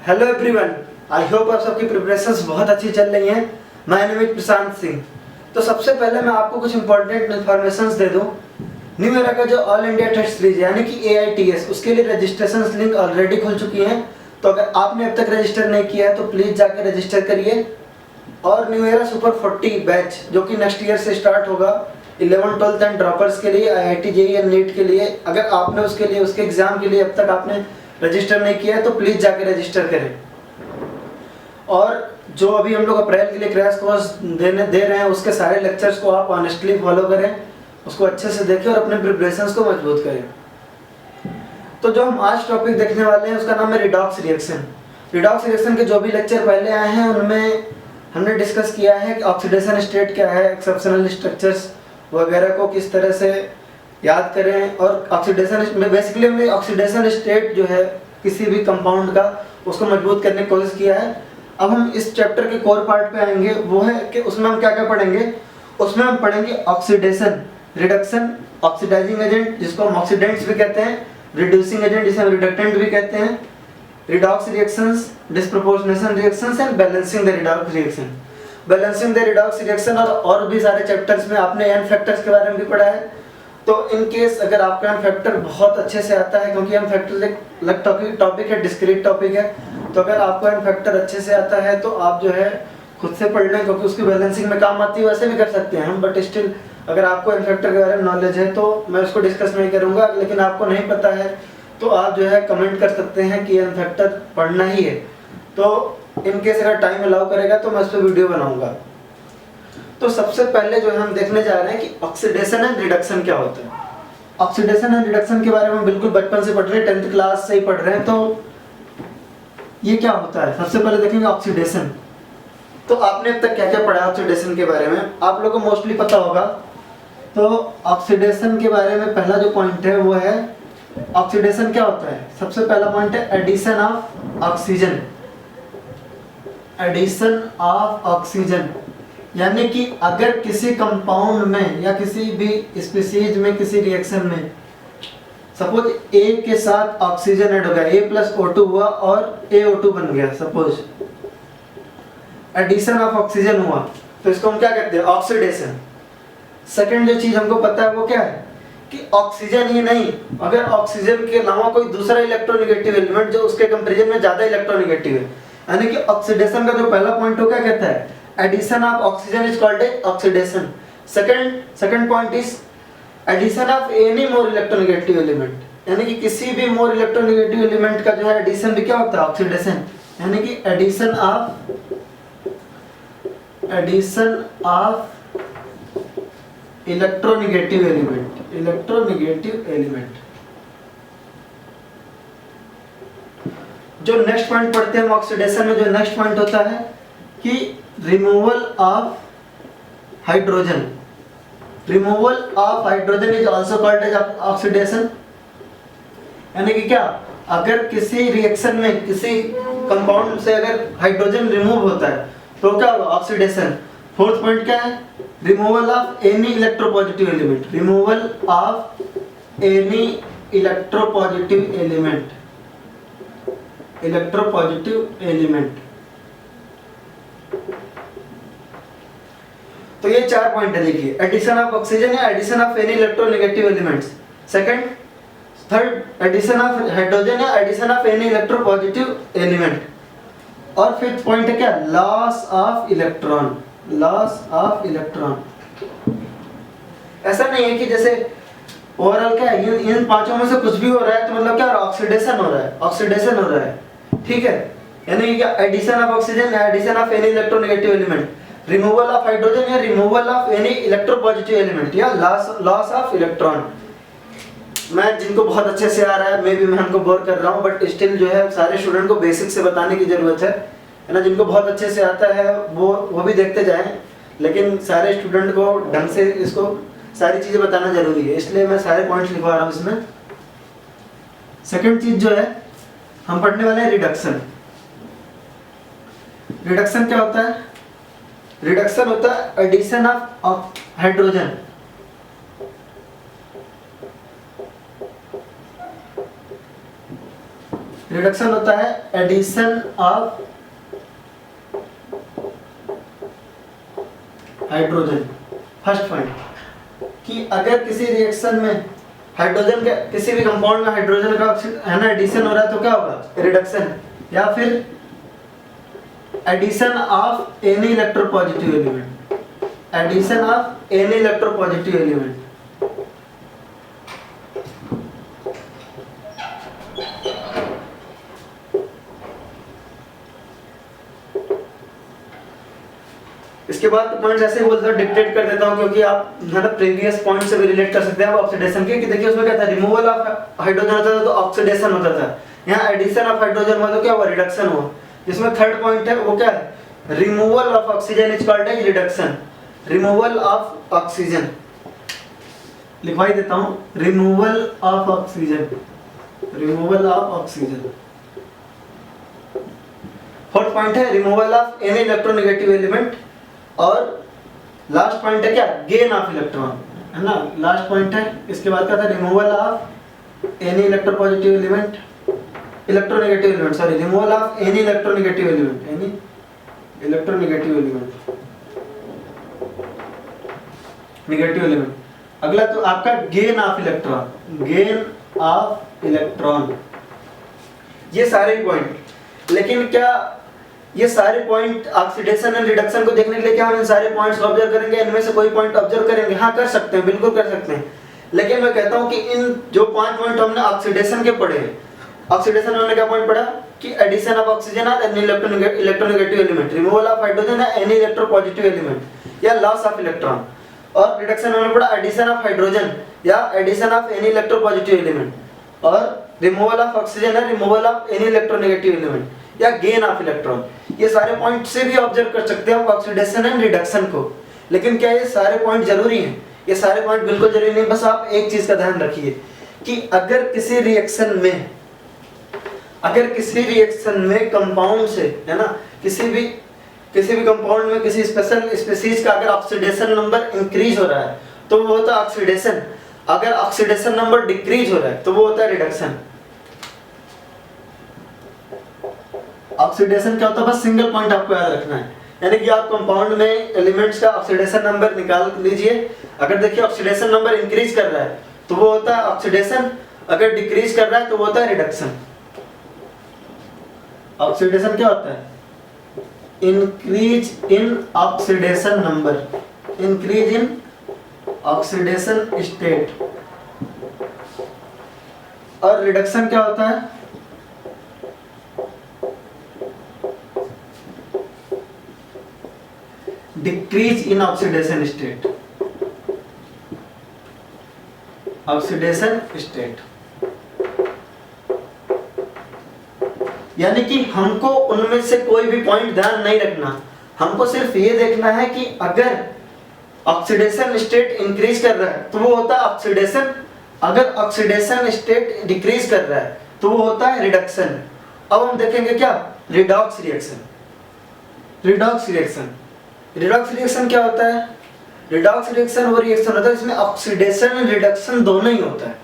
Hello everyone, I hope आप सबकी preparations बहुत अच्छी चल रही हैं। My name is Prashant Singh. तो सबसे पहले मैं आपको कुछ इंपॉर्टेंट इन्फॉर्मेशंस दे दूं। न्यू ईरा का जो ऑल इंडिया टेस्ट सीरीज यानी कि AITS उसके लिए रजिस्ट्रेशन लिंक ऑलरेडी खुल चुकी है। तो अगर आपने अब तक रजिस्टर नहीं किया है तो प्लीज़ जाकर रजिस्टर करिए। और न्यू ईरा सुपर 40 बैच जो कि नेक्स्ट ईयर से स्टार्ट होगा 11, 12 एंड ड्रॉपर्स के लिए, IIT JEE एंड नीट के लिए, अगर आपने उसके एग्ज़ाम के लिए अब तक आपने रजिस्टर नहीं किया है तो प्लीज़ जाकर रजिस्टर करें। और जो अभी हम लोग अप्रैल के लिए क्रैश कोर्स दे रहे हैं उसके सारे लेक्चर्स को आप ऑनेस्टली फॉलो करें, उसको अच्छे से देखें और अपने प्रिपरेशंस को मजबूत करें। तो जो हम आज टॉपिक देखने वाले हैं उसका नाम है रिडॉक्स रिएक्शन। रिडॉक्स रिएक्शन के जो भी लेक्चर पहले आए हैं उनमें हमने डिस्कस किया है कि ऑक्सीडेशन स्टेट क्या है, एक्सेप्शनल स्ट्रक्चर्स वगैरह को किस तरह से याद करें, और ऑक्सीडेशन में बेसिकली हमने ऑक्सीडेशन स्टेट जो है किसी भी कंपाउंड का उसको मजबूत करने की कोशिश किया है। अब हम इस चैप्टर के कोर पार्ट पे आएंगे, वो है कि उसमें हम क्या क्या पढ़ेंगे। उसमें हम पढ़ेंगे ऑक्सीडेशन, रिडक्शन, ऑक्सीडाइजिंग एजेंट जिसको हम ऑक्सीडेंट्स भी कहते हैं, रिड्यूसिंग एजेंट जिसे हम रिडक्टेंट भी कहते हैं, redox reactions, disproportionation reactions and balancing the redox reaction. Balancing the redox reaction और भी सारे चैप्टर्स में आपने एन फैक्टर्स के बारे में भी पढ़ा है। तो इन केस अगर आपका एन फैक्टर बहुत अच्छे से आता है, क्योंकि एन फैक्टर एक अलग टॉपिक है, डिस्क्रीट टॉपिक है, तो अगर आपको एन फैक्टर अच्छे से आता है तो आप जो है खुद से पढ़ लें, क्योंकि उसकी बैलेंसिंग में काम आती है। वैसे भी कर सकते हैं हम, बट स्टिल अगर आपको एन फैक्टर के बारे में नॉलेज है तो मैं उसको डिस्कस नहीं करूँगा। लेकिन आपको नहीं पता है तो आप जो है कमेंट कर सकते हैं कि एन फैक्टर पढ़ना ही है। तो इन केस अगर टाइम अलाउ करेगा तो मैं उस पर वीडियो बनाऊंगा। तो सबसे पहले जो है हम देखने जा रहे हैं कि ऑक्सीडेशन एंड रिडक्शन क्या होता है। ऑक्सीडेशन एंड रिडक्शन के बारे में बिल्कुल बचपन से पढ़ रहे हैं, 10th क्लास से ही पढ़ रहे हैं। तो ये क्या होता है, सबसे पहले देखेंगे ऑक्सीडेशन। तो आपने अब तक क्या क्या पढ़ा ऑक्सीडेशन के बारे में, आप लोगों को मोस्टली पता होगा। तो ऑक्सीडेशन के बारे में पहला जो पॉइंट है वो है, ऑक्सीडेशन क्या होता है। सबसे पहला पॉइंट है addition of oxygen. Addition of oxygen यानी कि अगर किसी कंपाउंड में या किसी भी स्पीशीज में किसी रिएक्शन में सपोज A के साथ ऑक्सीजन ऐड हो गया, A+O2 हुआ और AO2 बन गया, सपोज एडिशन ऑफ ऑक्सीजन हुआ, तो इसको हम क्या कहते हैं, ऑक्सीडेशन। सेकंड जो चीज हमको पता है वो क्या है कि ऑक्सीजन ही नहीं, अगर ऑक्सीजन के अलावा कोई दूसरा इलेक्ट्रोनेगेटिव एलिमेंट जो उसके कंपैरिजन में ज्यादा इलेक्ट्रोनेगेटिव है, यानी कि ऑक्सीडेशन का जो पहला पॉइंट हो क्या कहता है, addition of oxygen is called a oxidation. Second point is addition of any more electronegative element, यानी कि किसी भी मोर इलेक्ट्रोनेगेटिव एलिमेंट का जो है एडिशन भी क्या होता है, ऑक्सीडेशन। यानी कि एडिशन ऑफ इलेक्ट्रोनेगेटिव एलिमेंट। जो नेक्स्ट पॉइंट पढ़ते हैं हम ऑक्सीडेशन में, जो नेक्स्ट पॉइंट होता है कि removal of hydrogen. Removal of hydrogen is also called as oxidation. यानी कि क्या, अगर किसी रिएक्शन में किसी कंपाउंड से अगर हाइड्रोजन रिमूव होता है तो क्या होगा, ऑक्सीडेशन। फोर्थ पॉइंट क्या है, removal of any electropositive element. Removal of any electropositive element. तो ये 4 पॉइंट है, देखिए, एडिशन ऑफ ऑक्सीजन या addition of any electronegative elements. Third addition of hydrogen या addition of any electropositive element. और fifth point है क्या, लॉस ऑफ इलेक्ट्रॉन। ऐसा नहीं है कि जैसे ओवरऑल क्या है, इन पांचों में से कुछ भी हो रहा है तो मतलब क्या, ऑक्सीडेशन हो रहा है, ठीक है। यानी कि क्या, एडिशन ऑफ ऑक्सीजन या addition of any electronegative element, removal of hydrogen या removal of any electropositive element, या लॉस ऑफ इलेक्ट्रॉन। मैं जिनको बहुत अच्छे से आ रहा है, मैं उनको बोर कर रहा हूँ, बट स्टिल जो है सारे स्टूडेंट को बेसिक से बताने की जरूरत है ना। जिनको बहुत अच्छे से आता है वो भी देखते जाएं, लेकिन सारे स्टूडेंट को ढंग से इसको सारी चीजें बताना जरूरी है, इसलिए मैं सारे पॉइंट्स लिखवा रहा हूँ इसमें। सेकंड चीज जो है हम पढ़ने वाले हैं रिडक्शन। रिडक्शन क्या होता है, रिडक्शन होता है एडिशन ऑफ हाइड्रोजन। रिडक्शन होता है addition of hydrogen. First point कि अगर किसी रिएक्शन में हाइड्रोजन के किसी भी कंपाउंड में हाइड्रोजन का है ना एडिशन हो रहा है तो क्या होगा रिडक्शन, या फिर addition of any electropositive element, addition of any electropositive element. इसके बाद पॉइंट्स ऐसे बोलता हूँ, डिक्टेट कर देता हूँ क्योंकि आप मतलब प्रीवियस पॉइंट से भी रिलेट कर सकते हैं आप ऑक्सीडेशन के, कि देखिए उसमें क्या था, रिमूवल ऑफ हाइड्रोजन होता था तो ऑक्सीडेशन होता था, यहाँ एडिशन ऑफ हाइड्रोजन हुआ तो क्या हुआ रिडक्शन हुआ। जिसमें थर्ड पॉइंट है वो क्या है, removal of oxygen is called as reduction, removal of oxygen, लिखवाई देता हूँ, removal of oxygen, removal of oxygen. Fourth point है removal of any electronegative element, और लास्ट पॉइंट है क्या, गेन ऑफ इलेक्ट्रॉन, है ना, लास्ट पॉइंट है। इसके बाद क्या था, removal of any electropositive element, electronegative element, sorry, removal of any electronegative element, any electronegative element, negative element. अगला तो आपका gain of electron, gain of electron. ये सारे पॉइंट, लेकिन क्या ये सारे पॉइंट ऑक्सीडेशन एंड रिडक्शन को देखने के लिए क्या हम इन सारे पॉइंट्स को ऑब्जर्व करेंगे, इनमें से कोई पॉइंट ऑब्जर्व करेंगे? हाँ कर सकते हैं, बिल्कुल कर सकते हैं, लेकिन मैं कहता हूं कि इन जो 5 पॉइंट हमने ऑक्सीडेशन के पढ़े हैं, ऑक्सीडेशन में हमने क्या पॉइंट पढ़ा कि एडिशन ऑफ ऑक्सीजन और any electronegative element, removal of hydrogen और एनी इलेक्ट्रोपॉजिटिव एलिमेंट या लॉस ऑफ इलेक्ट्रॉन, और रिडक्शन में हमने पढ़ा एडिशन ऑफ हाइड्रोजन या addition of any electropositive element, और रिमूवल ऑफ ऑक्सीजन है removal of any electronegative element या गेन ऑफ इलेक्ट्रॉन। ये सारे पॉइंट से भी ऑब्जर्व कर सकते हैं ऑक्सीडेशन एंड रिडक्शन को। लेकिन क्या ये सारे पॉइंट जरूरी हैं? ये सारे पॉइंट बिल्कुल जरूरी नहीं। बस आप एक चीज का ध्यान रखिए कि अगर किसी रिएक्शन में कंपाउंड से, है ना, किसी भी कंपाउंड में किसी स्पेशल स्पीशीज का अगर ऑक्सीडेशन नंबर इंक्रीज हो रहा है तो वो होता है ऑक्सीडेशन, अगर ऑक्सीडेशन नंबर डिक्रीज हो रहा है तो वो होता है रिडक्शन। ऑक्सीडेशन क्या होता है, बस सिंगल पॉइंट आपको याद रखना है, यानी कि आप कंपाउंड में एलिमेंट्स का ऑक्सीडेशन नंबर निकाल लीजिए। अगर देखिए ऑक्सीडेशन नंबर इंक्रीज कर रहा है तो वो होता है ऑक्सीडेशन, अगर डिक्रीज कर रहा है तो वो होता है रिडक्शन। ऑक्सीडेशन क्या होता है, increase in oxidation number, increase in oxidation state, और रिडक्शन क्या होता है, decrease in oxidation state, oxidation state. यानी कि हमको उनमें से कोई भी पॉइंट ध्यान नहीं रखना, हमको सिर्फ ये देखना है कि अगर ऑक्सीडेशन स्टेट इंक्रीज कर रहा है तो वो होता है ऑक्सीडेशन, अगर ऑक्सीडेशन स्टेट डिक्रीज कर रहा है तो वो होता है रिडक्शन। अब हम देखेंगे क्या, redox reaction. Redox reaction, redox reaction क्या होता है, रिडॉक्स रिएक्शन वो रिएक्शन होता है जिसमें ऑक्सीडेशन एंड रिडक्शन दोनों ही होता है,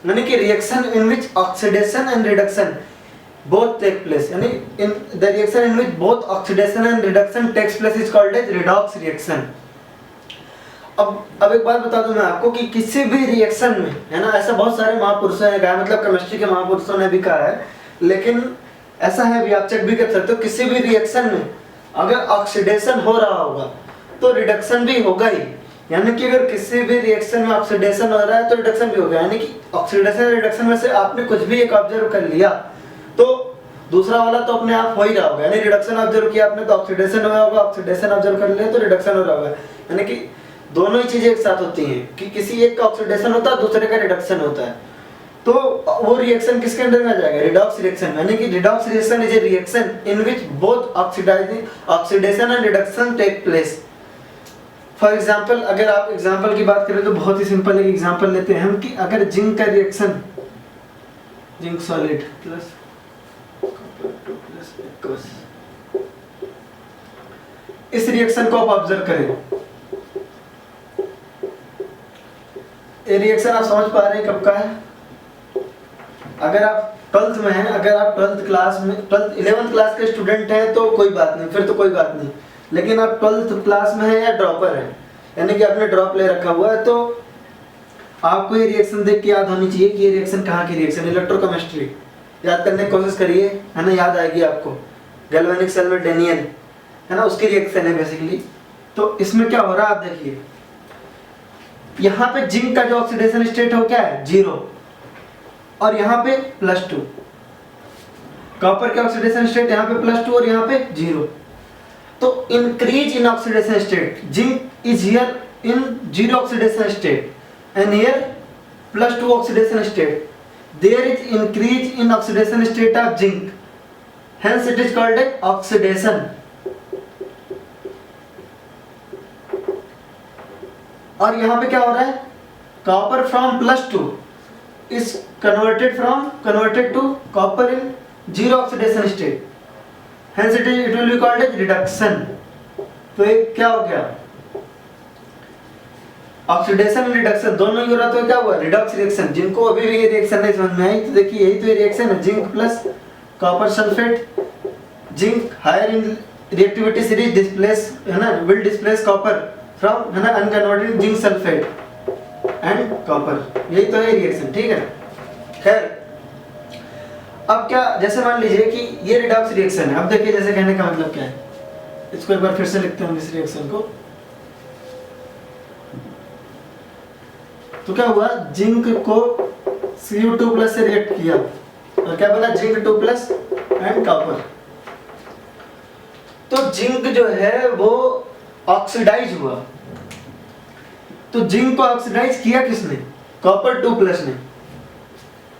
यानी कि reaction in which oxidation and reduction both take place, यानी in the reaction in which both oxidation and reduction takes place is called as redox reaction। अब एक बात बता दूं मैं आपको कि किसी भी रिएक्शन में, है ना, ऐसा बहुत सारे महापुरुषों ने कहा, मतलब केमिस्ट्री के महापुरुषों ने भी कहा है, लेकिन ऐसा है भी, आप चेक भी कर सकते हो, किसी भी रिएक्शन में अगर ऑक्सीडेशन हो रहा होगा तो रिडक्शन भी होगा ही, यानी कि अगर किसी भी रिएक्शन में ऑक्सीडेशन हो रहा है तो रिडक्शन भी होगा, यानी कि ऑक्सीडेशन रिडक्शन में से आपने कुछ भी एक ऑब्जर्व कर लिया तो दूसरा वाला तो अपने आप हो ही रहा होगा, यानी रिडक्शन ऑब्जर्व किया आपने तो ऑक्सीडेशन हो रहा होगा, ऑक्सीडेशन ऑब्जर्व कर लिया तो रिडक्शन हो रहा होगा, यानी कि दोनों ही चीजें एक साथ होती हैं कि किसी एक का ऑक्सीडेशन होता है दूसरे का रिडक्शन होता है, तो वो रिएक्शन किसके अंडर में आ जाएगा, रिडॉक्स रिएक्शन। यानी कि redox reaction is a reaction in which both oxidation and reduction take place. For example, अगर आप एग्जांपल की बात करें तो बहुत ही सिंपल एक एग्जांपल लेते हैं हम कि अगर जिंक का रिएक्शन, जिंक सॉलिड प्लस इस रिएक्शन को आप ऑब्जर्व करें, ये रिएक्शन आप समझ पा रहे हैं कब का है, अगर आप ट्वेल्थ में है, अगर आप ट्वेल्थ क्लास में 11th क्लास के स्टूडेंट हैं तो कोई बात नहीं, फिर तो कोई बात नहीं। लेकिन आप 12th क्लास में है या ड्रॉपर है, यानी कि आपने ड्रॉप ले रखा हुआ है, तो आपको ये रिएक्शन देख के याद होनी चाहिए कि ये रिएक्शन कहाँ की रिएक्शन, इलेक्ट्रोकेमिस्ट्री याद करने की कोशिश करिए, है ना, याद आएगी आपको। गैल्वेनिक सेल में डेनियल, है ना, उसकी रिएक्शन है बेसिकली। तो इसमें क्या हो रहा है आप देखिए, यहाँ पे जिंक का जो ऑक्सीडेशन स्टेट हो क्या है 0, और यहाँ पे +2। कॉपर का ऑक्सीडेशन स्टेट यहाँ पे +2 और यहाँ पे 0। तो increase in oxidation state, zinc is here in 0 oxidation state and here +2 oxidation state. There is increase in oxidation state of zinc, hence it is called as oxidation. और यहाँ पे क्या हो रहा है, copper from +2 is converted to copper in 0 oxidation state, hence it will be called as reduction. तो ये क्या हो गया, ऑक्सीडेशन एंड रिडक्शन दोनों ही हो रहा, तो क्या हुआ रिडॉक्स रिएक्शन। जिनको अभी भी ये रिएक्शन नहीं समझ में आई तो देखिए यही तो ये रिएक्शन है, zinc plus copper sulphate, zinc higher in reactivity series displace, है ना, विल डिस्प्लेस कॉपर फ्रॉम, है ना, unconverted zinc sulphate and copper, यही तो है रिएक्शन, ठीक है। खैर अब क्या, जैसे मान लीजिए कि ये रिडॉक्स रिएक्शन है, अब देखिए जैसे कहने का मतलब क्या है, इसको एक बार फिर से लिखते हैं इस रिएक्शन को। तो क्या हुआ, जिंक को Cu2+ से रिएक्ट किया और क्या बना, जिंक 2+ एंड कॉपर। तो जिंक जो है वो ऑक्सीडाइज हुआ, तो जिंक को ऑक्सीडाइज किया किसने, कॉपर 2+ ने,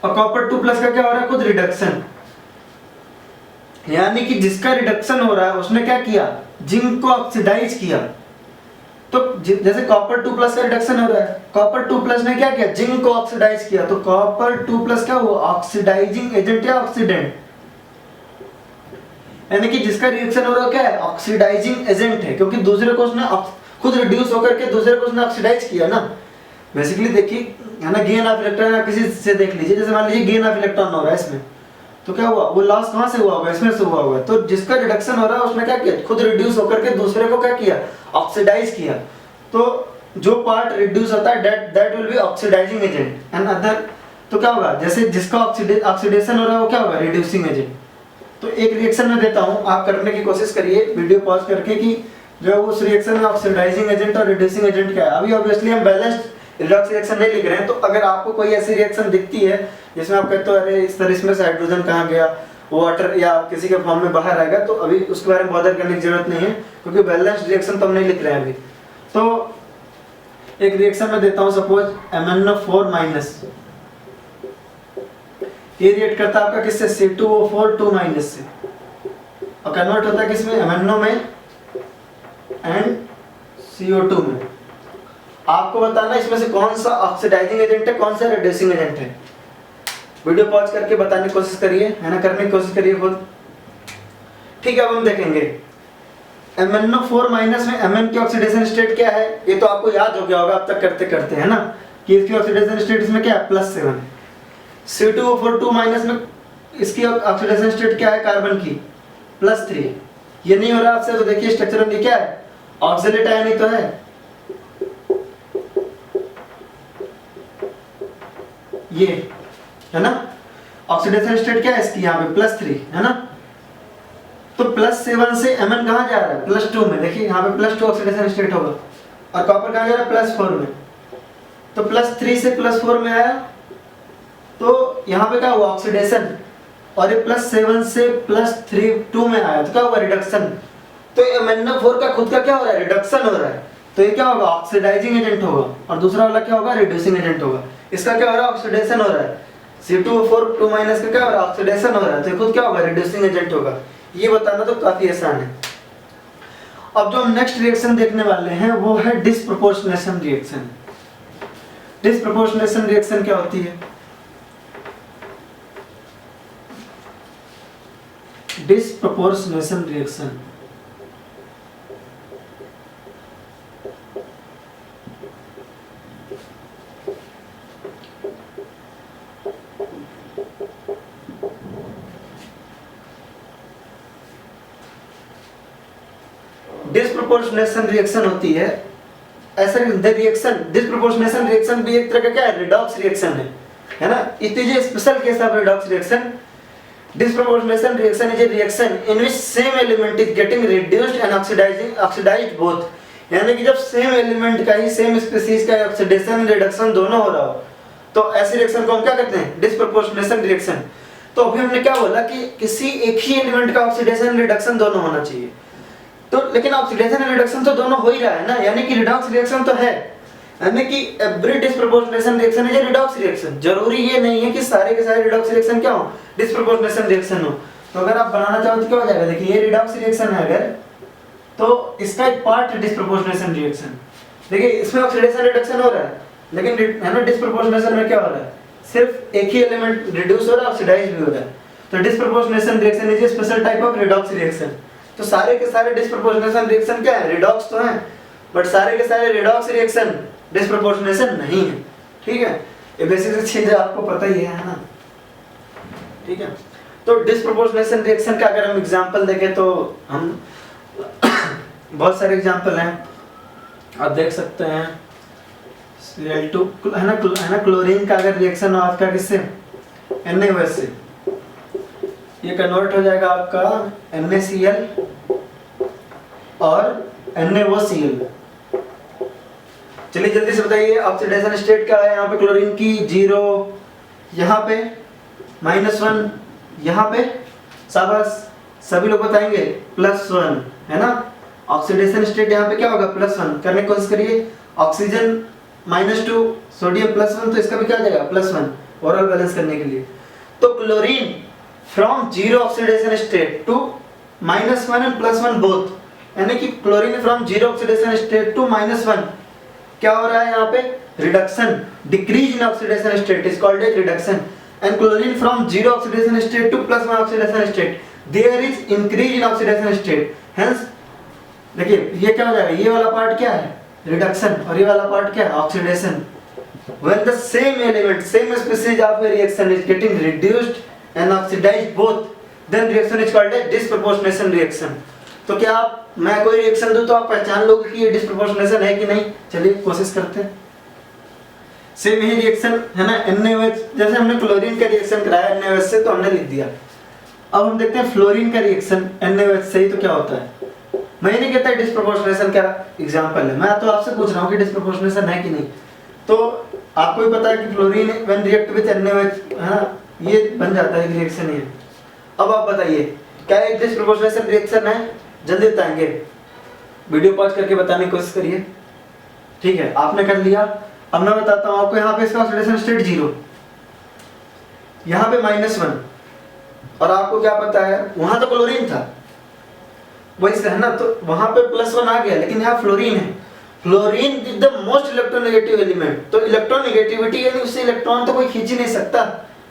और कॉपर 2+ का क्या हो रहा है, खुद रिडक्शन, यानी कि जिसका रिडक्शन हो रहा है उसने क्या किया, जिंक को ऑक्सीडाइज किया। तो जैसे कॉपर 2+ का रिडक्शन हो रहा है, कॉपर 2+ ने क्या किया, जिंक को ऑक्सीडाइज किया, तो कॉपर 2+ क्या हुआ, ऑक्सीडाइजिंग एजेंट या ऑक्सीडेंट, यानी कि जिसका रिएक्शन हो रहा है क्या है, ऑक्सीडाइजिंग एजेंट है, क्योंकि दूसरे को उसने खुद रिड्यूस होकर के दूसरे को उसने ऑक्सीडाइज किया ना। बेसिकली देखिए, है ना, गेन ऑफ इलेक्ट्रॉन आप किसी से देख लीजिए, जैसे मान लीजिए गेन ऑफ इलेक्ट्रॉन हो रहा है इसमें, तो क्या हुआ, वो लॉस कहां से हुआ होगा, इसमें से हुआ होगा। तो जिसका रिडक्शन हो रहा है उसने क्या किया, खुद रिड्यूस होकर के दूसरे को क्या किया, ऑक्सीडाइज किया। तो जो पार्ट रिड्यूस होता है that will be oxidising agent and other, तो क्या होगा, जैसे जिसका ऑक्सीडेशन हो रहा है वो क्या होगा, रिड्यूसिंग एजेंट। तो एक रिएक्शन में देता हूं, आप करने की कोशिश करिए वीडियो पॉज करके कि जो उस रिएक्शन में ऑक्सीडाइजिंग एजेंट और रिड्यूसिंग एजेंट क्या है। अभी ऑब्वियसली हम बैलेंस्ड रिडॉक्स रिएक्शन नहीं लिख रहे हैं, तो अगर आपको कोई ऐसी रिएक्शन दिखती है जिसमें आप कहते हो अरे इस तरह इसमें से हाइड्रोजन कहाँ गया, वाटर या किसी के फॉर्म में बाहर आएगा, तो अभी उसके बारे में बॉदर करने की जरूरत नहीं है, क्योंकि बैलेंस्ड रिएक्शन तो हम नहीं लिख रहे हैं अभी। तो एक रिएक्शन में देता हूं, सपोज MnO4-, ये रिएक्ट करता है आपका किससे, C2O4 2- से, और कन्वर्ट होता है किसमें, MnO में एंड CO2 में। आपको बताना इसमें से कौन सा ऑक्सीडाइजिंग एजेंट है, कौन सा रिड्यूसिंग एजेंट है। वीडियो पॉज करके बताने की कोशिश करिए, है ना, करने की कोशिश करिए खुद। ठीक है, अब हम देखेंगे MnO4- में Mn की ऑक्सीडेशन स्टेट क्या है, ये तो आपको याद हो गया होगा अब तक करते करते, है ना, कि इसकी ऑक्सीडेशन स्टेट इसमें क्या है, +7। C2O4 2- में इसकी ऑक्सीडेशन स्टेट क्या है, कार्बन की +3। ये नहीं हो रहा आपसे, तो देखिए स्ट्रक्चर में क्या है, ऑक्सलेट आयन ही तो है, ये है ना, ऑक्सीडेशन स्टेट क्या है इसकी, यहाँ पे +3 है ना। तो +7 से Mn कहाँ जा रहा है, +2 में, देखिए यहाँ पे +2 ऑक्सीडेशन स्टेट होगा, और कॉपर कहाँ जा रहा है, +4 में। तो +3 से +4 में आया, तो यहाँ पे क्या हुआ, ऑक्सीडेशन, और ये +7 से +2 में आया, तो क्या हुआ, रिडक्शन। तो MnO4 का खुद का क्या हो रहा है, रिडक्शन हो रहा है, तो ये क्या होगा, ऑक्सीडाइजिंग एजेंट होगा, और दूसरा वाला क्या होगा, रिड्यूसिंग एजेंट होगा। इसका क्या हो रहा है, ऑक्सीडेशन हो रहा है, C2O4 2- का क्या हो रहा है, ऑक्सीडेशन हो रहा है, तो खुद क्या होगा, रिड्यूसिंग एजेंट होगा। ये बताना तो काफी आसान है। अब जो हम नेक्स्ट रिएक्शन देखने वाले हैं वो है डिसप्रोपोर्शनेशन रिएक्शन। डिसप्रोपोर्शनेशन रिएक्शन क्या होती है, डिसप्रोपोर्शनेशन रिएक्शन डिस्प्रोपोर्शनेशन रिएक्शन होती है, ऐसा रिएक्शन डिस्प्रोपोर्शनेशन रिएक्शन भी एक तरह का क्या है, रिडॉक्स रिएक्शन है ना। It is a special case of redox reaction. Disproportionation reaction is a reaction in which same element is getting reduced and oxidized both, यानी कि जब सेम एलिमेंट का ही सेम स्पीसीज का ऑक्सीडेशन रिडक्शन दोनों हो रहा हो तो ऐसी रिएक्शन को हम क्या कहते हैं, डिस्प्रोपोर्शनेशन रिएक्शन। तो अभी हमने क्या बोला कि किसी एक ही एलिमेंट का ऑक्सीडेशन रिडक्शन दोनों होना चाहिए, तो लेकिन ऑक्सीडेशन रिडक्शन तो दोनों हो ही रहा है ना, यानी कि रिडॉक्स रिएक्शन तो है, यानी कि every disproportionation reaction is A redox reaction. जरूरी ये नहीं है कि सारे के सारे रिडॉक्स रिएक्शन क्या हो, डिस्प्रोपोर्शनेशन रिएक्शन हो। तो अगर आप बनाना चाहो तो क्या हो जाएगा, देखिए ये रिडॉक्स रिएक्शन है अगर, तो इसका एक पार्ट है डिस्प्रोपोर्शनेशन रिएक्शन। देखिए इसमें ऑक्सीडेशन रिडक्शन हो रहा है, लेकिन है ना डिस्प्रोपोर्शनेशन में क्या हो रहा है, सिर्फ एक ही एलिमेंट रिड्यूस हो रहा है, ऑक्सीडाइज भी हो रहा है। तो disproportionation reaction is A special type of redox reaction. तो सारे के सारे डिस्प्रोपोर्शनेशन रिएक्शन क्या है, रिडॉक्स तो हैं, बट सारे के सारे रिडॉक्स रिएक्शन डिस्प्रोपोर्शनेशन नहीं है। ठीक है, ये बेसिक चीज आपको पता ही है ना। ठीक है, तो डिस्प्रोपोर्शनेशन रिएक्शन का अगर हम एग्जांपल देखें तो हम बहुत सारे एग्जांपल हैं, आप देख सकते हैं। Cl2 है ना क्लोरीन का अगर रिएक्शन हो आपका किससे, NaOH से, ये कन्वर्ट हो जाएगा आपका NaCl और NaOCl। चलिए जल्दी से बताइए ऑक्सीडेशन स्टेट क्या है यहाँ पे, क्लोरीन की 0, यहाँ पे -1, यहाँ पे शाबाश सभी लोग बताएंगे +1, है ना। ऑक्सीडेशन स्टेट यहाँ पे क्या होगा, +1 करने की कोशिश करिए। ऑक्सीजन -2, सोडियम +1, तो इसका भी क्या आ जाएगा +1 ओवरऑल बैलेंस करने के लिए। तो chlorine from 0 oxidation state to -1 and +1 both, यानी कि chlorine from 0 oxidation state to -1 क्या हो रहा है यहाँ पे, reduction, decrease in oxidation state is called as reduction. And chlorine from 0 oxidation state to +1 oxidation state there is increase in oxidation state. Hence देखिए ये क्या हो जाएगा, ये वाला पार्ट क्या है, रिडक्शन, और ये वाला पार्ट क्या है, oxidation. When the same element same species of a reaction is getting reduced and oxidized both, then reaction is called as disproportionation reaction। तो क्या आप, मैं कोई रिएक्शन दूं तो आप पहचान लोगे कि ये डिस्प्रोपोर्शनेशन है कि नहीं। चलिए कोशिश करते हैं। सेम ही रिएक्शन है ना NaOH, जैसे हमने क्लोरीन का रिएक्शन कराया NaOH से तो हमने लिख दिया। अब हम देखते हैं फ्लोरीन का रिएक्शन NaOH से ही तो क्या होता है। मैं नहीं कहता डिस्प्रोपोर्शनेशन का एग्जांपल है, मैं तो आपसे पूछ रहा हूँ कि डिस्प्रोपोर्शनेशन है कि नहीं। तो आपको भी पता है कि fluorine when react with NaOH है ना, ये बन जाता है रिएक्शन ये। अब आप बताइए क्या एक डिस्प्रोपोर्शनेशन रिएक्शन है, जल्दी बताएंगे, वीडियो पॉज करके बताने की कोशिश करिए। ठीक है, आपने कर लिया। अब मैं बताता हूं आपको, यहाँ पे इसका ऑक्सीडेशन स्टेट 0, यहाँ पे -1, और आपको क्या पता है वहां तो क्लोरीन था वही से है ना, तो वहां पे +1 आ गया, लेकिन यहाँ फ्लोरीन है। Fluorine is the most electronegative element, तो इलेक्ट्रोनेगेटिविटी यानी उससे इलेक्ट्रॉन तो कोई खींच ही नहीं सकता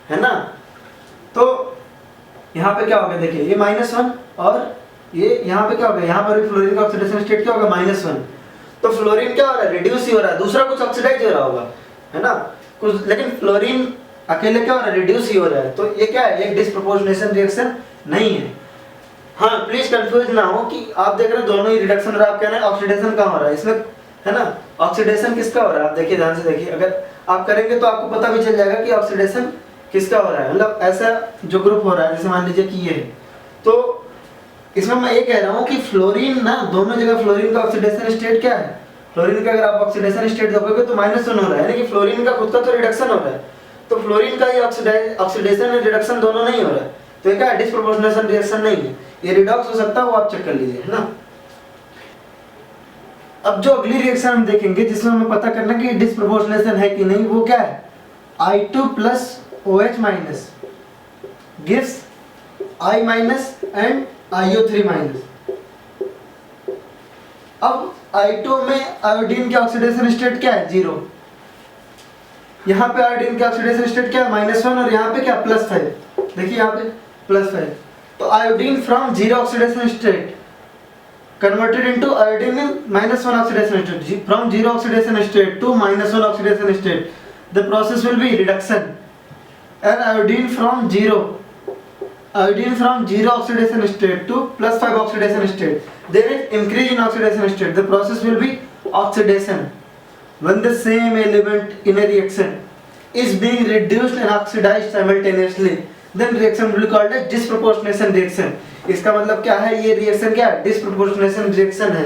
है ना। तो यहाँ पे क्या हो गया, देखिए ये -1 और ये यहाँ पे क्या हो गया, यहाँ पर भी फ्लोरीन का ऑक्सीडेशन स्टेट क्या होगा, -1। तो फ्लोरीन क्या हो रहा है, रिड्यूस ही हो रहा है, दूसरा कुछ ऑक्सीडाइज हो रहा होगा है ना कुछ, लेकिन फ्लोरीन अकेले क्या हो रहा है, रिड्यूस ही हो रहा है। तो ये क्या है, एक डिस्प्रोपोर्शनेशन रिएक्शन नहीं है। हाँ प्लीज कंफ्यूज ना हो कि आप देख रहे हो दोनों ही रिडक्शन और आप कह रहे हैं ऑक्सीडेशन कहाँ हो रहा है इसमें, है ना। ऑक्सीडेशन किसका हो रहा है, आप देखिए ध्यान से देखिए, अगर आप करेंगे तो आपको पता भी चल जाएगा कि ऑक्सीडेशन किसका हो रहा है। मतलब ऐसा जो ग्रुप हो रहा है, जैसे मान लीजिए कि ये है, तो इसमें मैं ये कह रहा हूँ कि फ्लोरीन ना, दोनों जगह फ्लोरीन का ऑक्सीडेशन स्टेट क्या है, फ्लोरीन का अगर आप ऑक्सीडेशन स्टेट देखोगे तो -1 हो रहा है, यानी कि फ्लोरीन का खुद का तो रिडक्शन हो रहा है, तो फ्लोरीन का ये ऑक्सीडेशन और रिडक्शन दोनों नहीं हो रहा है। तो ये क्या है, डिस्प्रोपोर्शनेशन रिएक्शन नहीं है, ये रिडॉक्स हो सकता है, वो आप चेक कर लीजिए, है ना। अब जो अगली रिएक्शन हम देखेंगे जिसमें हमें पता करना कि डिस्प्रोपोर्शनेशन है कि नहीं, वो क्या है, I2 + OH- gives I- and IO3-। अब I2 में आयोडीन के ऑक्सीडेशन स्टेट क्या है, 0। यहाँ पे आयोडीन के ऑक्सीडेशन स्टेट क्या है, -1, और यहाँ पे क्या, +5। देखिए यहाँ पे +5। तो iodine from 0 oxidation state converted into iodine in -1 oxidation state, from 0 oxidation state to -1 oxidation state, the process will be reduction, and iodine from 0 iodine from 0 oxidation state to +5 oxidation state, there is increase in oxidation state. The process will be oxidation. When the same element in a reaction is being reduced and oxidized simultaneously, then reaction will be called as disproportionation reaction. इसका मतलब क्या है, ये reaction क्या है, disproportionation reaction है।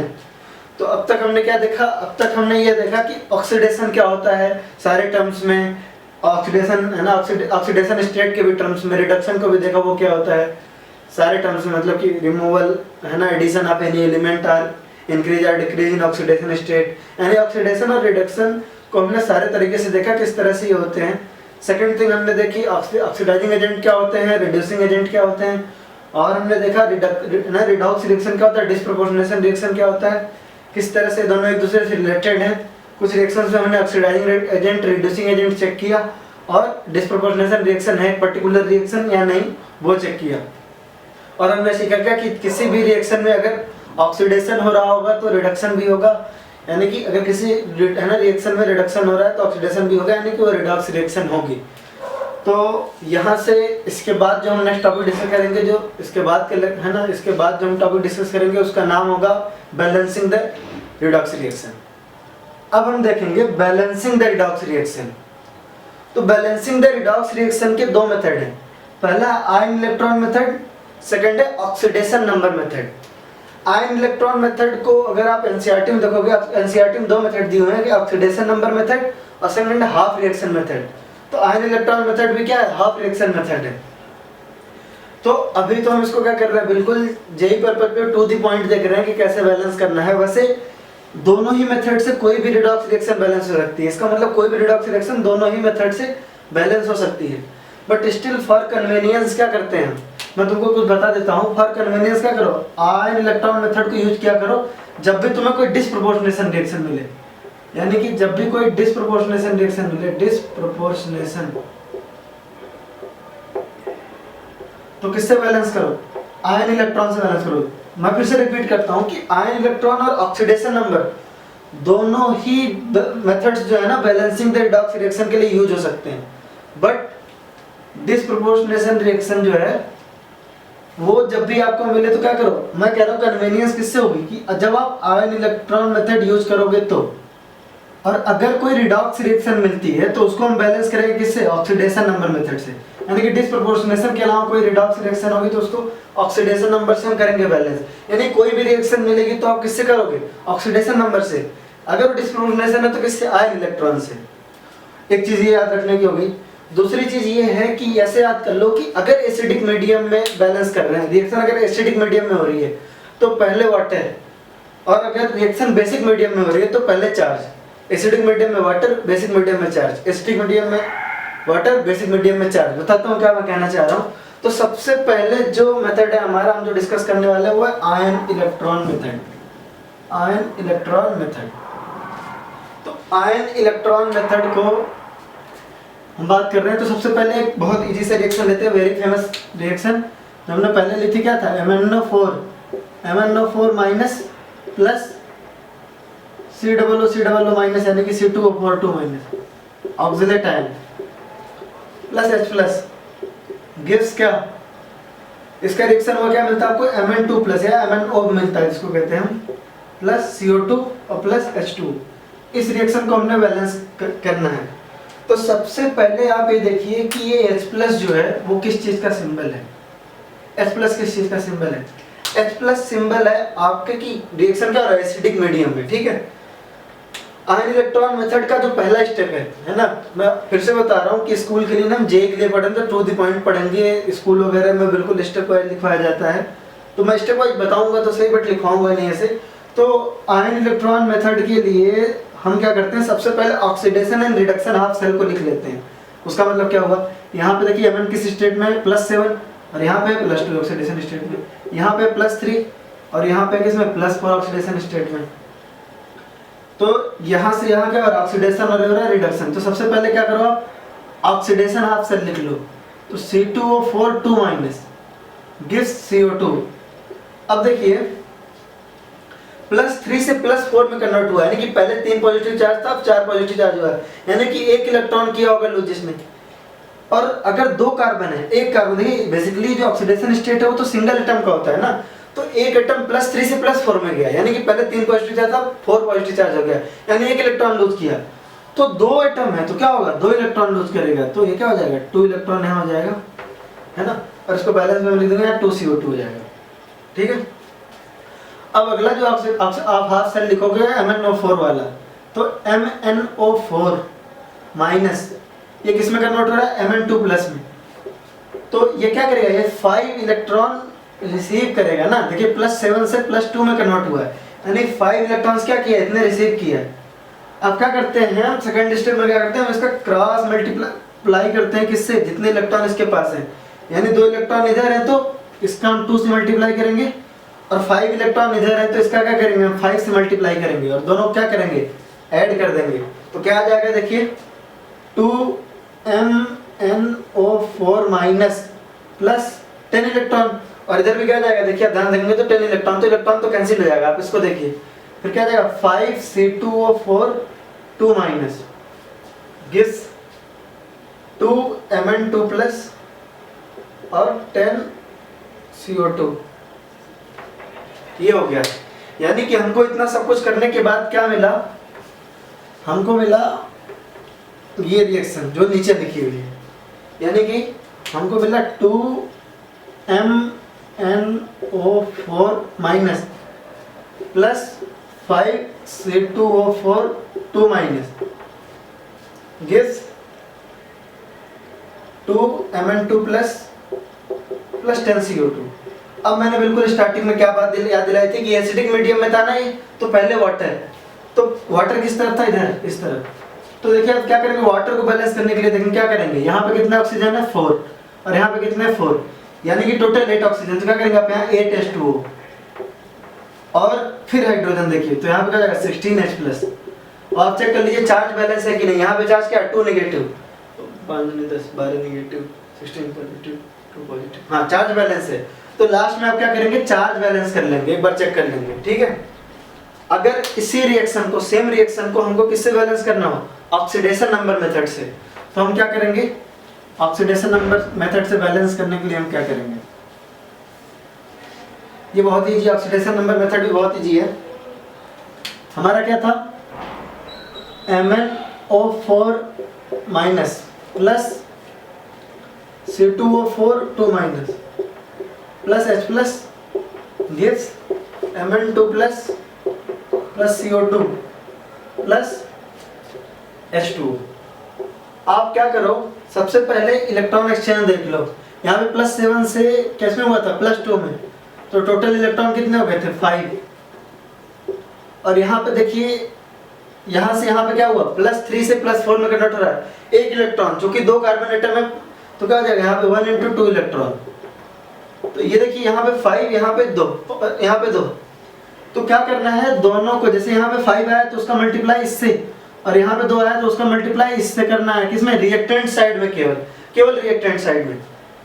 तो अब तक हमने क्या देखा, अब तक हमने ये देखा कि ऑक्सीडेशन क्या होता है सारे टर्म्स में, ऑक्सीडेशन है ना, ऑक्सीडेशन स्टेट के भी टर्म्स में, रिडक्शन को भी देखा वो क्या होता है सारे टर्म्स में, मतलब कि रिमूवल है ना, addition of any element or increase और डिक्रीज इन ऑक्सीडेशन स्टेट, यानी ऑक्सीडेशन और रिडक्शन को हमने सारे तरीके से देखा किस तरह से ये होते हैं। सेकंड थिंग हमने देखी ऑक्सीडाइजिंग एजेंट क्या होते हैं, रिड्यूसिंग एजेंट क्या होते हैं, और हमने देखा रिडॉक्स रिएक्शन क्या होता है, डिसप्रोपोर्शनेशन रिएक्शन क्या होता है, किस तरह से दोनों एक दूसरे से रिलेटेड हैं। कुछ रिएक्शंस में हमने oxidising agent, reducing agent check किया, और डिसप्रोपोर्शनेशन रिएक्शन है पर्टिकुलर रिएक्शन या नहीं वो चेक किया। और हमने सीखा क्या कि किसी भी रिएक्शन में अगर ऑक्सीडेशन हो रहा होगा तो रिडक्शन भी होगा, यानी कि अगर किसी है ना रिएक्शन में रिडक्शन हो रहा है तो ऑक्सीडेशन भी होगा, यानी कि वो रिडॉक्स रिएक्शन होगी। तो यहाँ से इसके बाद जो हम नेक्स्ट टॉपिक डिस्कस करेंगे, जो इसके बाद के है ना, इसके बाद जो हम टॉपिक डिस्कस करेंगे उसका नाम होगा बैलेंसिंग द रिडॉक्स रिएक्शन। अब हम देखेंगे बैलेंसिंग द रिडॉक्स रिएक्शन। तो बैलेंसिंग द रिडॉक्स रिएक्शन के दो मेथड हैं, पहला आयन इलेक्ट्रॉन मेथड, सेकंड है oxidation number method. Ion electron method को अगर आप एनसीईआरटी में देखोगे, एनसीईआरटी में दो मेथड दिए हुए हैं कि ऑक्सीडेशन नंबर मेथड और सेकंड है हाफ रिएक्शन मेथड। तो आयन इलेक्ट्रॉन मेथड भी क्या है, हाफ रिएक्शन मेथड है। तो अभी तो हम इसको क्या कर रहे हैं, बिल्कुल जेई पर्पस पे टू द पॉइंट देख रहे हैं कि कैसे बैलेंस करना है। वैसे दोनों ही मेथड से कोई भी रिडॉक्स रिएक्शन बैलेंस हो सकती है, इसका मतलब कोई भी रिडॉक्स रिएक्शन दोनों ही मेथड से बैलेंस हो सकती है। बट स्टिल फॉर कन्वीनियंस क्या करते हैं, मैं तुमको कुछ बता देता हूँ। फॉर कन्वीनियंस क्या करो, आयन इलेक्ट्रॉन मेथड को यूज किया करो जब भी तुम्हें कोई डिसप्रोपोर्शनेशन रिएक्शन मिले, यानी कि जब भी कोई डिसप्रोपोर्शनेशन रिएक्शन मिले, डिसप्रोपोर्शनेशन, तो किससे बैलेंस करो, आयन इलेक्ट्रॉन से बैलेंस करो। मैं फिर से रिपीट करता हूँ कि आयन इलेक्ट्रॉन और ऑक्सीडेशन नंबर दोनों ही मेथड्स जो है ना बैलेंसिंग द रिडॉक्स रिएक्शन के लिए यूज हो सकते हैं। बट डिसप्रोपोर्शनेशन रिएक्शन जो है वो जब भी आपको मिले तो क्या करो, मैं कह रहा हूँ कन्वीनियंस किससे होगी कि जब आप आयन इलेक्ट्रॉन मेथड यूज करोगे तो, और अगर कोई रिडॉक्स रिएक्शन मिलती है तो उसको हम बैलेंस करेंगे किससे, ऑक्सीडेशन नंबर मेथड से। यानी कि डिसप्रोपोर्शनेशन के अलावा कोई रिडॉक्स रिएक्शन होगी तो उसको ऑक्सीडेशन नंबर से हम करेंगे बैलेंस। यानी कोई भी रिएक्शन मिलेगी तो आप किससे करोगे, ऑक्सीडेशन नंबर से। अगर डिसप्रोपोर्शनेशन है तो किससे, आयन इलेक्ट्रॉन से। एक चीज ये याद रखने की होगी। दूसरी चीज ये है कि ऐसे याद कर लो कि अगर एसिडिक मीडियम में बैलेंस कर रहे हैं रिएक्शन, अगर एसिडिक मीडियम में हो रही है तो पहले वाटर, और अगर रिएक्शन बेसिक मीडियम में हो रही है तो पहले चार्ज। एसिडिक मीडियम में वाटर, बेसिक मीडियम में चार्ज, एसिडिक मीडियम में वाटर, बेसिक मीडियम में चार्ज। बताता हूँ क्या मैं कहना चाह रहा हूँ। तो सबसे पहले जो मेथड है हमारा, हम जो डिस्कस करने वाले हैं वो है ion electron method. Ion electron method, तो आयन इलेक्ट्रॉन मेथड को हम बात कर रहे हैं। तो सबसे पहले एक बहुत इजी से रिएक्शन लेते हैं, वेरी फेमस रिएक्शन जो हमने पहले ली थी, क्या था, MnO4 minus plus COO minus, यानी कि C2O4 minus, oxalate ion plus H plus gives क्या, इसका रिएक्शन वो क्या मिलता है आपको, Mn2 प्लस या MnO मिलता है जिसको कहते हैं हम, प्लस CO2 और प्लस H2। इस रिएक्शन को हमने बैलेंस करना है। तो सबसे पहले आप ये देखिए कि ये H प्लस जो है वो किस चीज का सिंबल है, H प्लस किस चीज का सिंबल है, H प्लस सिंबल है आपके की रिएक्शन क्या हो रहा है, एसिडिक मीडियम में, ठीक है। आयन इलेक्ट्रॉन मेथड का जो पहला स्टेप है ना, मैं फिर से बता रहा हूँ कि स्कूल के लिए ना हम जे के लिए पढ़ेंगे तो टू द पॉइंट पढ़ेंगे, स्कूल वगैरह में बिल्कुल स्टेप वाइज लिखवाया जाता है। तो मैं स्टेप वाइज बताऊंगा तो सही, बट लिखवाऊंगा नहीं ऐसे। तो आयन इलेक्ट्रॉन मेथड के लिए हम क्या करते हैं, सबसे पहले oxidation and reduction half cell को लिख लेते हैं। उसका मतलब क्या होगा, यहाँ पे देखिए Mn किस स्टेट में, +7, और यहाँ पे +2 ऑक्सीडेशन स्टेट में, यहाँ पे +3 और यहाँ पे किसमें, +4 ऑक्सीडेशन स्टेट में। तो यहाँ से यहाँ क्या हो रहा है, ऑक्सीडेशन और हो रहा है रिडक्शन। तो सबसे पहले क्या करो आप, ऑक्सीडेशन हाफ सेल लिख लो। तो C2O4 2 माइनस गिव्स CO2। अब देखिए +3 से +4 में कन्वर्ट हुआ है, यानी कि पहले 3 पॉजिटिव चार्ज था, अब 4 पॉजिटिव चार्ज हुआ है, यानी कि 1 इलेक्ट्रॉन किया होगा लूज जिसने। और अगर दो कार्बन है, एक कार्बन, देखिए बेसिकली जो ऑक्सीडेशन स्टेट है वो तो सिंगल एटम का होता है ना, तो एक एटम +3 से +4 में गया, यानी कि पहले 3 पॉजिटिव चार्ज था, 4 पॉजिटिव चार्ज हो गया, यानी एक इलेक्ट्रॉन लूज किया। तो दो एटम है तो क्या होगा, 2 इलेक्ट्रॉन लूज करेगा, तो ये क्या हो जाएगा, 2 इलेक्ट्रॉन यहाँ हो जाएगा, है ना, और इसको बैलेंस में लिख देंगे 2CO2 हो जाएगा। ठीक है, अब अगला जो आप हाफ सेल लिखोगे MnO4 वाला, तो MnO4 माइनस, ये किस में कन्वर्ट हो रहा है, Mn2 प्लस में, तो ये क्या करेगा, ये 5 इलेक्ट्रॉन रिसीव करेगा ना, देखिए +7 से +2 में कन्वर्ट हुआ है, यानी 5 इलेक्ट्रॉन्स क्या किया, इतने रिसीव किया है। अब क्या करते हैं हम सेकंड स्टेप में, क्या करते हैं हम इसका क्रॉस मल्टीप्लाई करते हैं, किससे, जितने इलेक्ट्रॉन इसके पास हैं, यानी 2 इलेक्ट्रॉन इधर है तो इसका हम 2 से मल्टीप्लाई करेंगे, और 5 इलेक्ट्रॉन इधर है तो इसका क्या करेंगे हम 5 से मल्टीप्लाई करेंगे, और दोनों क्या करेंगे, ऐड कर देंगे, तो क्या आ जाएगा, देखिए 2MnO4 माइनस प्लस 10 इलेक्ट्रॉन, और इधर भी क्या जाएगा, देखिए ध्यान देंगे तो 10 इलेक्ट्रॉन, तो इलेक्ट्रॉन तो कैंसिल हो जाएगा, आप इसको देखिए, फिर क्या जाएगा 5C2O4 2 minus gives 2Mn2 plus और 10CO2, ये हो गया। यानी कि हमको इतना सब कुछ करने के बाद क्या मिला, हमको मिला ये रिएक्शन जो नीचे लिखी हुई है, यानी कि हमको मिला 2MnO4 minus plus 5C2O4 2 minus gives 2Mn2 plus 10CO2। अब मैंने बिल्कुल स्टार्टिंग में क्या बात याद दिलाई थी कि एसिडिक मीडियम में था ना ये, तो पहले वाटर, तो वाटर किस तरफ था, इधर इस तरफ, तो देखिए अब क्या करेंगे, वाटर को बैलेंस करने के लिए देखेंगे क्या करेंगे, यहाँ पे कितना ऑक्सीजन है 4, और यहाँ पे कितने 4, यानी कि टोटल 8 ऑक्सीजन, तो क्या करेंगे आप यहाँ 8H2O, और फिर हाइड्रोजन देखिए, तो यहाँ पे क्या जाएगा 16H प्लस, और आप चेक कर लीजिए चार्ज बैलेंस है कि नहीं, यहाँ पे चार्ज क्या है 2 नेगेटिव, 5 10 12 नेगेटिव 16 पॉजिटिव 2 पॉजिटिव, हाँ चार्ज बैलेंस है। तो लास्ट में आप क्या करेंगे, चार्ज बैलेंस कर लेंगे, एक बार चेक कर लेंगे, ठीक है। अगर इसी रिएक्शन को, सेम रिएक्शन को हमको किससे बैलेंस करना हो, ऑक्सीडेशन नंबर मेथड से, तो हम क्या करेंगे, ऑक्सीडेशन नंबर मेथड से बैलेंस करने के लिए हम क्या करेंगे, ये बहुत इजी, ऑक्सीडेशन नंबर मेथड भी बहुत इजी है। हमारा क्या था, MnO4 minus plus C2O4 2 minus plus H plus gives Mn2 plus CO2 plus H2। आप क्या करो, सबसे पहले इलेक्ट्रॉन एक्सचेंज देख लो, यहाँ पे +7 से कैसे हुआ था, +2 में, तो टोटल इलेक्ट्रॉन कितने हो गए थे 5, और यहाँ पे देखिए यहाँ से यहाँ पे क्या हुआ, +3 से +4 में कन्वर्ट हो रहा है, एक इलेक्ट्रॉन, चूंकि 2 कार्बन एटम है तो क्या हो जाएगा, यहाँ पे 1 × 2 इलेक्ट्रॉन, तो ये देखिए यहाँ पे 5, यहाँ पे 2, यहाँ पे 2, तो क्या करना है, दोनों को, जैसे यहाँ पे 5 आया तो उसका मल्टीप्लाई इससे, और यहाँ पे 2 आया तो उसका मल्टीप्लाई इससे करना है, किसमें, रिएक्टेंट साइड में, केवल रिएक्टेंट साइड में,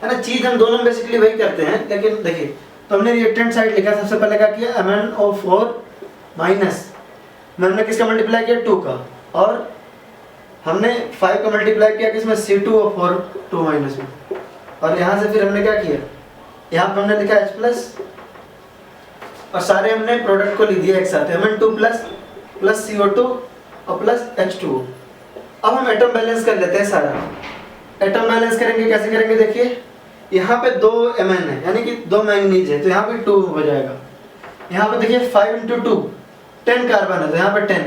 है ना, चीज हम दोनों बेसिकली वही करते हैं, लेकिन देखिए तो हमने रिएक्टेंट साइड लिखा, सबसे पहले क्या किया, MnO4 माइनस में हमने किसका मल्टीप्लाई किया, 2 का, और हमने 5 का मल्टीप्लाई किया किसमें, C2O4 2 माइनस में, और यहाँ से फिर हमने क्या किया, यहाँ पर हमने लिखा H प्लस, और सारे हमने प्रोडक्ट को लिख दिया एक साथ, Mn2 प्लस CO2 और प्लस H2O। अब हम एटम बैलेंस कर लेते हैं सारा। एटम बैलेंस करेंगे, कैसे करेंगे, देखिए यहाँ पे 2 Mn है, यानी कि 2 मैंगनीज है, तो यहाँ पे 2 हो जाएगा, यहाँ पे देखिए 5 × 2 10 कार्बन है, तो यहाँ पे 10।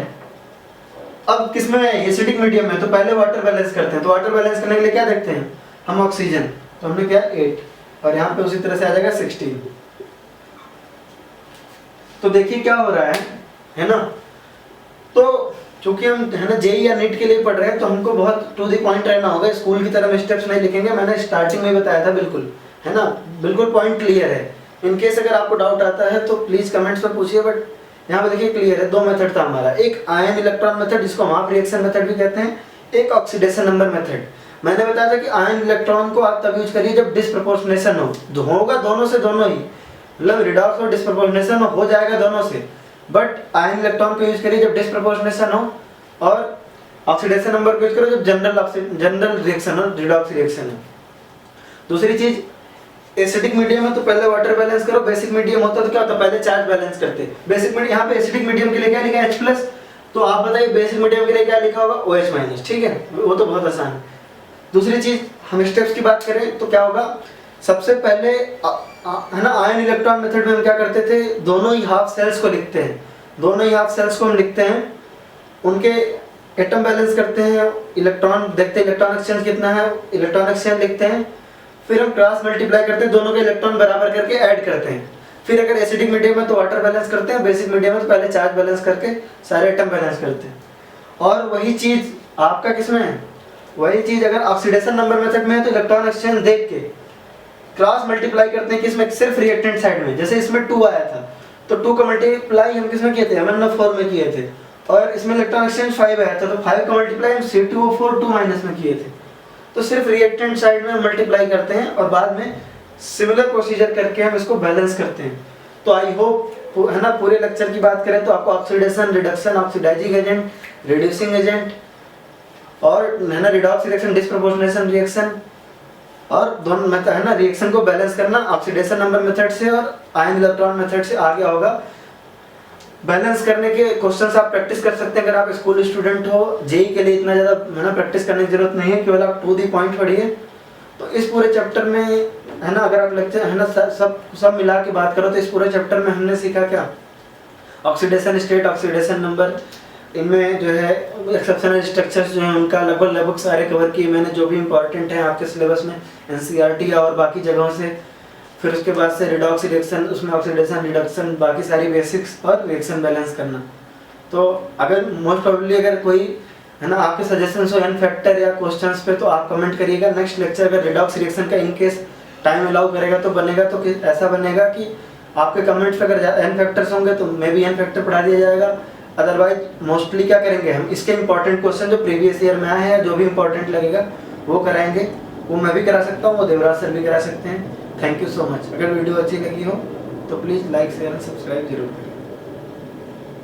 अब किसमें है, एसिडिक मीडियम में, तो पहले वाटर बैलेंस करते हैं, तो वाटर बैलेंस करने के लिए क्या देखते हैं हम, ऑक्सीजन, तो हमने क्या 8, और यहाँ पे उसी तरह से आ जाएगा 16। तो देखिए क्या हो रहा है ना, तो चूंकि हम है ना जेई या नीट के लिए पढ़ रहे हैं, तो हमको बहुत टू द पॉइंट रहना होगा, स्कूल की तरह स्टेप्स नहीं लिखेंगे, मैंने स्टार्टिंग में बताया था, बिल्कुल है ना, बिल्कुल पॉइंट क्लियर है। इनकेस अगर आपको डाउट आता है तो प्लीज कमेंट्स में पूछिए, बट यहाँ पे देखिए क्लियर है। 2 मेथड था हमारा, एक आयन इलेक्ट्रॉन मेथड जिसको हम हाफ रिएक्शन मेथड भी कहते हैं, एक ऑक्सीडेशन नंबर मेथड। मैंने बताया था कि आयन इलेक्ट्रॉन को आप तब यूज करिए जब डिस्प्रपोर्शनेशन होगा दोनों से दोनों ही, मतलब रिडॉक्स और डिस्प्रपोर्शनेशन हो जाएगा दोनों से, बट आयन इलेक्ट्रॉन को यूज करिए जब डिस्प्रपोर्शनेशन हो और ऑक्सीडेशन नंबर को यूज करो जब जनरल रिएक्शन हो, रिडॉक्स रिएक्शन हो। दूसरी चीज, एसिडिक मीडियम है तो पहले वाटर बैलेंस करो, बेसिक मीडियम होता तो क्या होता, पहले चार्ज बैलेंस करते। बेसिक मीडियम, यहाँ पे एसिडिक मीडियम के लिए क्या लिखा है H+, तो आप बताइए बेसिक मीडियम के लिए क्या लिखा होगा OH-, ठीक है, वो तो बहुत आसान है। दूसरी चीज, हम स्टेप्स की बात करें तो क्या होगा, सबसे पहले है ना आयन इलेक्ट्रॉन मेथड में हम क्या करते थे, दोनों ही हाफ सेल्स को लिखते हैं, दोनों ही हाफ सेल्स को हम लिखते हैं, उनके एटम बैलेंस करते हैं, इलेक्ट्रॉन देखते हैं इलेक्ट्रॉन एक्सचेंज कितना है, इलेक्ट्रॉन एक्सचेंज लिखते हैं, फिर हम क्रॉस मल्टीप्लाई करते हैं, दोनों के इलेक्ट्रॉन बराबर करके ऐड करते हैं, फिर अगर एसिडिक मीडियम है तो वाटर बैलेंस करते हैं, बेसिक मीडियम है तो पहले चार्ज बैलेंस करके सारे एटम बैलेंस करते हैं। और वही चीज आपका किसमें है, वही चीज अगर ऑक्सीडेशन नंबर मेथड में है तो इलेक्ट्रॉन एक्सचेंज देख के क्रॉस मल्टीप्लाई करते हैं, किसमें, सिर्फ रिएक्टेंट साइड में। जैसे इसमें 2 आया था तो 2 का मल्टीप्लाई हम किसमें किए थे, MnO4 में किए थे, और इसमें इलेक्ट्रॉन एक्सचेंज 5 आया था तो 5 का मल्टीप्लाई हम C2O4 2- में किए थे। तो सिर्फ रिएक्टेंट साइड में मल्टीप्लाई करते हैं और बाद में सिमिलर प्रोसीजर करके हम इसको बैलेंस करते हैं। तो आई होप है ना, पूरे लेक्चर की बात करें तो आपको oxidation, reduction, oxidising agent, reducing agent और है ना रिडॉक्स रिएक्शन, डिस्प्रोपोर्शनेशन रिएक्शन, और दोनों मेथड है ना रिएक्शन को बैलेंस करना ऑक्सीडेशन नंबर मेथड से और आयन इलेक्ट्रॉन मेथड से आ गया होगा। बैलेंस करने के क्वेश्चंस आप प्रैक्टिस कर सकते हैं अगर आप स्कूल स्टूडेंट हो। जेई के लिए इतना ज़्यादा है ना प्रैक्टिस करने की जरूरत नहीं है, केवल आप टू दी पॉइंट पढ़िए। तो इस पूरे चैप्टर में है ना अगर आप लेक्चर है ना सब मिला के बात करो तो इस पूरे चैप्टर में हमने सीखा क्या, ऑक्सीडेशन स्टेट, ऑक्सीडेशन नंबर, इनमें जो है एक्सेप्शनल स्ट्रक्चर्स जो हैं उनका लगभग सारे कवर किए मैंने, जो भी इंपॉर्टेंट है आपके सिलेबस में एनसीईआरटी और बाकी जगहों से। फिर उसके बाद से रिडॉक्स रिएक्शन, उसमें ऑक्सीडेशन, रिडक्शन, बाकी सारी बेसिक्स और रिएक्शन बैलेंस करना। तो अगर मोस्ट प्रोबेबली अगर कोई है ना आपके सजेशंस हो एन फैक्टर या क्वेश्चंस पे तो आप कमेंट करिएगा। नेक्स्ट लेक्चर अगर रिडॉक्स रिएक्शन का इनकेस टाइम अलाउ करेगा तो बनेगा, तो ऐसा बनेगा कि आपके कमेंट्स पे अगर एन फैक्टर्स होंगे तो मे बी एन फैक्टर पढ़ा दिया जाएगा। अदरवाइज मोस्टली क्या करेंगे हम, इसके इंपॉर्टेंट क्वेश्चन जो प्रीवियस ईयर में आए हैं जो भी इंपॉर्टेंट लगेगा वो कराएंगे। वो मैं भी करा सकता हूँ, वो देवराज सर भी करा सकते हैं। Thank you so much. अगर वीडियो अच्छी लगी हो तो please like, share and subscribe जरूर करें।